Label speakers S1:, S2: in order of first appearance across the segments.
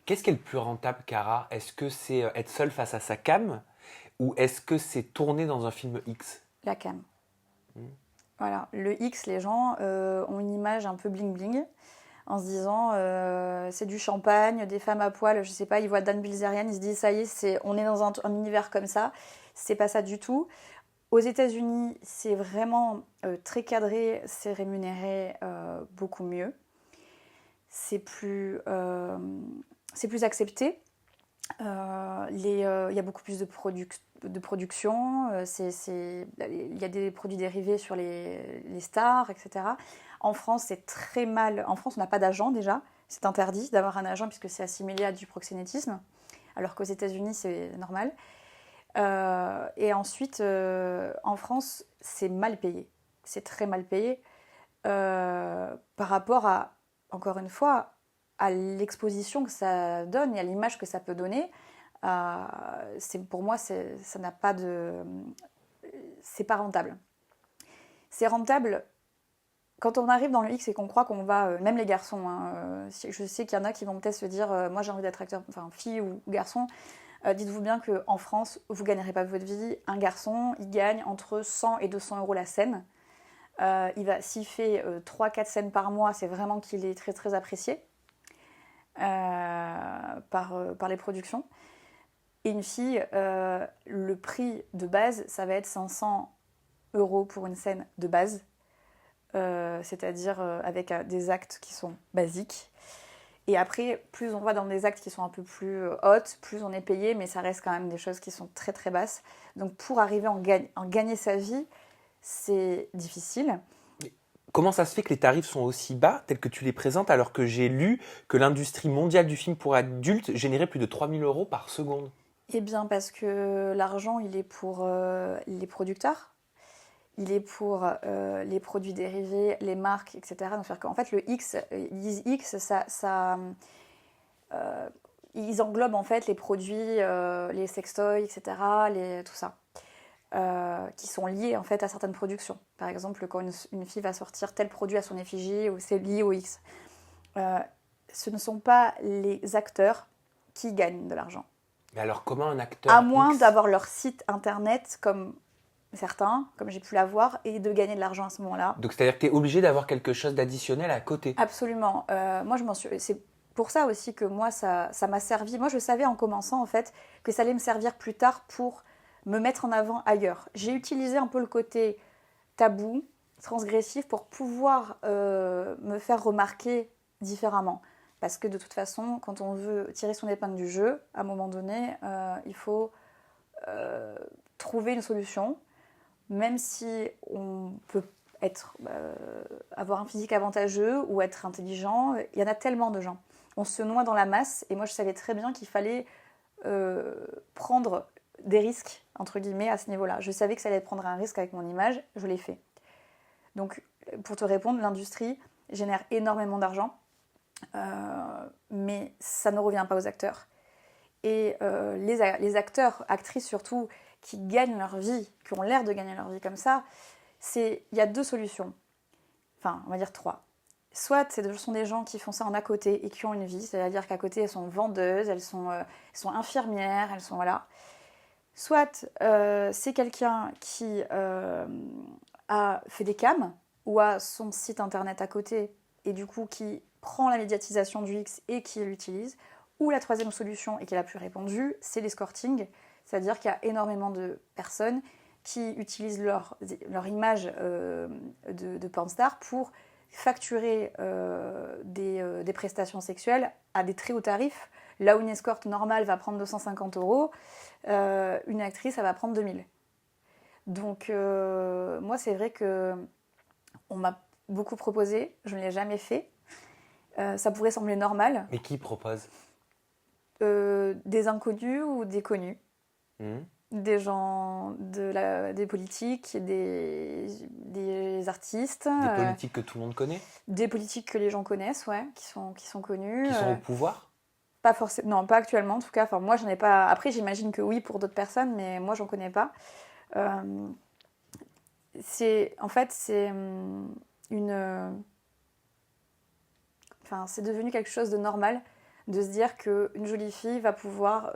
S1: Qu'est-ce qui est le plus rentable, Cara? Est-ce que c'est être seul face à sa cam ou est-ce que c'est tourner dans un film X?
S2: La cam.
S1: Hmm.
S2: Voilà, le X, les gens ont une image un peu bling-bling, en se disant c'est du champagne, des femmes à poil, je sais pas, ils voient Dan Bilzerian, ils se disent ça y est, on est dans un univers comme ça. C'est pas ça du tout. Aux États-Unis, c'est vraiment très cadré, c'est rémunéré beaucoup mieux. C'est plus, euh, c'est plus accepté. Il y a beaucoup plus de production. Il y a des produits dérivés sur les stars, etc. En France, c'est très mal. En France, on n'a pas d'agent déjà. C'est interdit d'avoir un agent puisque c'est assimilé à du proxénétisme, alors qu'aux États-Unis, c'est normal. Et ensuite, en France, c'est mal payé. C'est très mal payé par rapport à, encore une fois, à l'exposition que ça donne et à l'image que ça peut donner. Pour moi, ça n'a pas de. C'est pas rentable. C'est rentable quand on arrive dans le X et qu'on croit qu'on va. Même les garçons, hein, je sais qu'il y en a qui vont peut-être se dire moi j'ai envie d'être acteur, enfin fille ou garçon. Dites-vous bien qu'en France, vous ne gagnerez pas votre vie. Un garçon, il gagne entre 100 et 200 euros la scène. S'il fait 3-4 scènes par mois, c'est vraiment qu'il est très très apprécié par les productions. Et une fille, le prix de base, ça va être 500 euros pour une scène de base, c'est-à-dire avec des actes qui sont basiques. Et après, plus on va dans des actes qui sont un peu plus hautes, plus on est payé, mais ça reste quand même des choses qui sont très très basses. Donc pour arriver à en gagner sa vie, c'est difficile.
S1: Comment ça se fait que les tarifs sont aussi bas, tels que tu les présentes, alors que j'ai lu que l'industrie mondiale du film pour adultes générait plus de 3 000 € par seconde?
S2: Eh bien parce que l'argent, il est pour les producteurs, il est pour les produits dérivés, les marques, etc. Donc c'est-à-dire qu'en fait, le X, ils disent X, ils englobent en fait les produits, les sextoys, etc., tout ça. Qui sont liés en fait à certaines productions. Par exemple, quand une fille va sortir tel produit à son effigie, ou c'est lié au X. Euh, Ce ne sont pas les acteurs qui gagnent de l'argent.
S1: Mais alors comment un
S2: À
S1: acteur
S2: moins
S1: X...
S2: d'avoir leur site internet comme certains, comme j'ai pu l'avoir, et de gagner de l'argent à ce moment-là.
S1: Donc c'est-à-dire que tu es obligé d'avoir quelque chose d'additionnel à côté.
S2: Absolument. Moi, c'est pour ça aussi que moi, ça m'a servi. Moi, je savais en commençant, en fait, que ça allait me servir plus tard pour me mettre en avant ailleurs. J'ai utilisé un peu le côté tabou, transgressif, pour pouvoir me faire remarquer différemment. Parce que de toute façon, quand on veut tirer son épingle du jeu, à un moment donné, il faut euh, trouver une solution, même si on peut avoir un physique avantageux ou être intelligent. Il y en a tellement de gens. On se noie dans la masse, et moi je savais très bien qu'il fallait prendre des risques, entre guillemets, à ce niveau-là. Je savais que ça allait prendre un risque avec mon image, je l'ai fait. Donc, pour te répondre, l'industrie génère énormément d'argent, mais ça ne revient pas aux acteurs. Et les acteurs, actrices surtout, qui gagnent leur vie, qui ont l'air de gagner leur vie comme ça, il y a deux solutions. Enfin, on va dire trois. Soit ce sont des gens qui font ça en à côté et qui ont une vie, c'est-à-dire qu'à côté elles sont vendeuses, elles sont infirmières, elles sont voilà. Soit c'est quelqu'un qui a fait des cams ou a son site internet à côté et du coup qui prend la médiatisation du X et qui l'utilise. Ou la troisième solution, et qui est la plus répandue, c'est l'escorting, c'est-à-dire qu'il y a énormément de personnes qui utilisent leur image de pornstar pour facturer des prestations sexuelles à des très hauts tarifs. Là où une escorte normale va prendre 250 euros, une actrice, elle va prendre 2000. Donc, moi, c'est vrai que on m'a beaucoup proposé, je ne l'ai jamais fait. Ça pourrait sembler normal.
S1: Mais qui propose?
S2: Des inconnus ou des connus.
S1: Hmm.
S2: Des gens, des politiques, des artistes,
S1: Des politiques que tout le monde connaît?
S2: des politiques que les gens connaissent, ouais, qui sont connus.
S1: Qui sont au pouvoir?
S2: Pas forcément, non, pas actuellement en tout cas. Enfin, moi, j'en ai pas. Après, j'imagine que oui pour d'autres personnes, mais moi, j'en connais pas. Euh, en fait, c'est une. Enfin, c'est devenu quelque chose de normal de se dire qu'une jolie fille va pouvoir,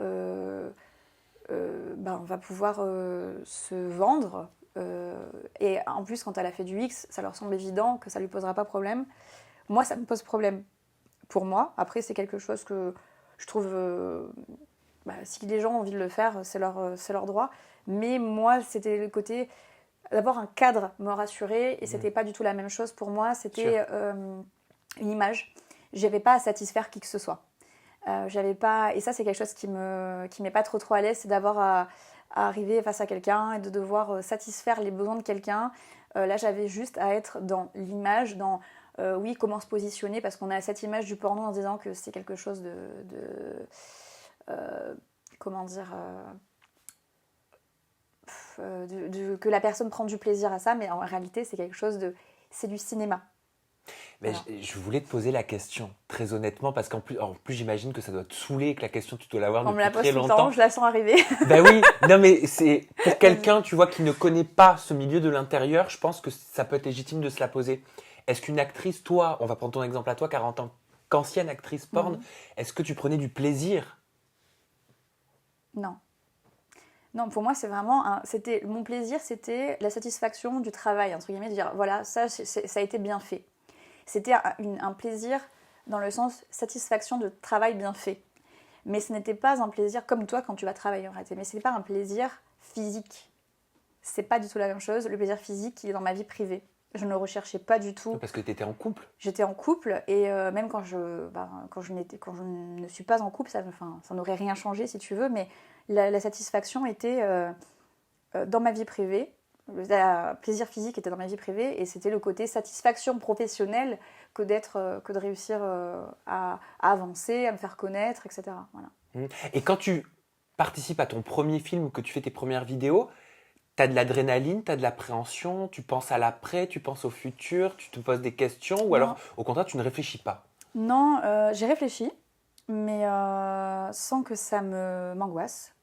S2: se vendre. Et en plus, quand elle a fait du X, ça leur semble évident que ça lui posera pas problème. Moi, ça me pose problème pour moi. Après, c'est quelque chose que je trouve... si les gens ont envie de le faire, c'est leur droit. Mais moi, c'était le côté... D'abord, un cadre me rassurait et c'était pas du tout la même chose pour moi. C'était une image. J'avais pas à satisfaire qui que ce soit. J'avais pas... Et ça, c'est quelque chose qui m'est pas trop à l'aise, c'est d'avoir à arriver face à quelqu'un et de devoir satisfaire les besoins de quelqu'un. Là, j'avais juste à être dans l'image, dans comment se positionner, parce qu'on a cette image du porno en se disant que c'est quelque chose que la personne prend du plaisir à ça, mais en réalité, c'est quelque chose c'est du cinéma.
S1: Mais
S2: Voilà.
S1: je voulais te poser la question, très honnêtement, parce qu'en plus, j'imagine que ça doit te saouler et que la question, tu dois l'avoir
S2: On me
S1: depuis
S2: la pose
S1: très
S2: tout le
S1: longtemps.
S2: temps, je la sens arriver.
S1: Ben oui, non mais c'est pour quelqu'un, tu vois, qui ne connaît pas ce milieu de l'intérieur, je pense que ça peut être légitime de se la poser. Est-ce qu'une actrice, toi, on va prendre ton exemple à toi, car en tant qu'ancienne actrice porn, est-ce que tu prenais du plaisir?
S2: Non. Non, pour moi, c'est vraiment mon plaisir, c'était la satisfaction du travail, entre guillemets, de dire voilà, ça a été bien fait. C'était un plaisir dans le sens satisfaction de travail bien fait. Mais ce n'était pas un plaisir comme toi quand tu vas travailler en réalité. Mais ce n'est pas un plaisir physique. C'est pas du tout la même chose. Le plaisir physique, il est dans ma vie privée. Je ne le recherchais pas du tout.
S1: Parce que tu étais en couple.
S2: J'étais en couple et même quand je ne suis pas en couple, ça n'aurait rien changé si tu veux. Mais la satisfaction était dans ma vie privée. Le plaisir physique était dans ma vie privée et c'était le côté satisfaction professionnelle que de réussir à avancer, à me faire connaître, etc. Voilà.
S1: Et quand tu participes à ton premier film ou que tu fais tes premières vidéos, t'as de l'adrénaline, t'as de l'appréhension, tu penses à l'après, tu penses au futur, tu te poses des questions ou alors au contraire tu ne réfléchis pas?
S2: Non, j'ai réfléchi, mais sans que ça m'angoisse.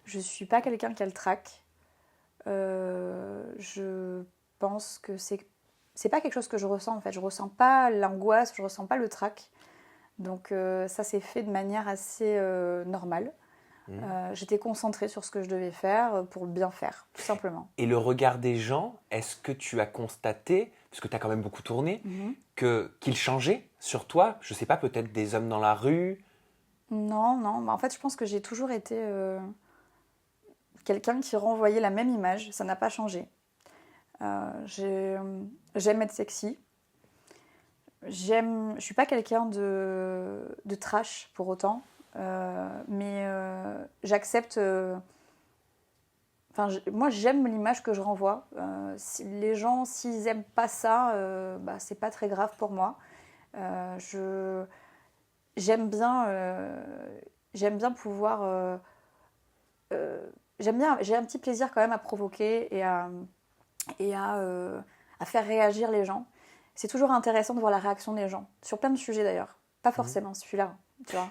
S2: Je suis pas quelqu'un qui a le trac. Je pense que c'est pas quelque chose que je ressens en fait. Je ressens pas l'angoisse, je ressens pas le trac. Donc ça s'est fait de manière assez normale. J'étais concentrée sur ce que je devais faire pour bien faire, tout simplement.
S1: Et le regard des gens, est-ce que tu as constaté, parce que tu as quand même beaucoup tourné, qu'il changeait sur toi? Je sais pas, peut-être des hommes dans la rue?
S2: Non. En fait, je pense que j'ai toujours été quelqu'un qui renvoyait la même image. Ça n'a pas changé. J'aime être sexy. Je suis pas quelqu'un de trash pour autant. Mais j'accepte. Moi, j'aime l'image que je renvoie. Les gens, s'ils aiment pas ça, c'est pas très grave pour moi. J'aime bien pouvoir. J'ai un petit plaisir quand même à provoquer et à faire réagir les gens. C'est toujours intéressant de voir la réaction des gens sur plein de sujets d'ailleurs. Pas forcément celui-là, tu vois.